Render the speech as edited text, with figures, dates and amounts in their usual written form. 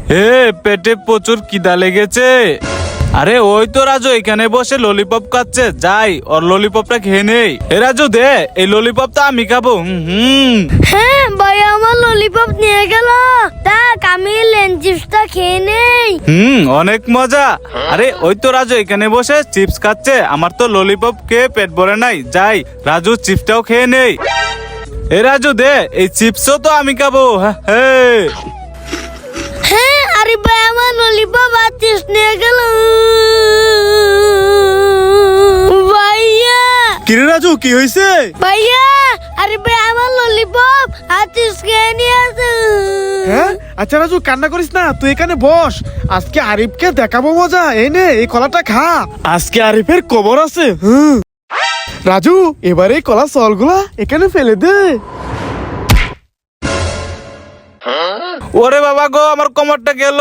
এ পেটে প্রচুর খিদা লেগেছে। আরে ওই তো রাজু এখানে বসে ললিপপ খাচ্ছে, যাই ওর ললিপপটা খেয়ে নেই। এ রাজু দে, এই ললিপপটা আমি খাবো। হ্যাঁ ভাই, আমার ললিপপ নিয়ে গেল। দেখ আমি লেন চিপসটা খেয়ে নেই। অনেক মজা। আরে ওই তো রাজু এখানে বসে চিপস খাচ্ছে, আমার তো ললিপপ খেয়ে পেট ভরে নাই, যাই রাজু চিপসটাও খেয়ে নেই। এ রাজু দে, এই চিপসও তো আমি খাবো। হ্যাঁ হ্যাঁ, আরে ভাই আমার ললিপপ আর চিপস নিয়ে গেল। ভাইয়া কিরে রাজু, কি হয়েছে? ভাইয়া, আরে ভাই আমার ললিপপ আর চিপস খেয়ে নিয়েছে। হ্যাঁ আচ্ছা রাজু, কান্না করিস না, তুই এখানে বস। আজকে আরিফকে দেখাবো মজা। এই নে, এই কলাটা খা। আজকে আরিফের কবর আছে। রাজু, এবারে এই কলা সলগুলা এখানে ফেলে দে। ওরে বাবা গো, আমার কোমরটা গেল।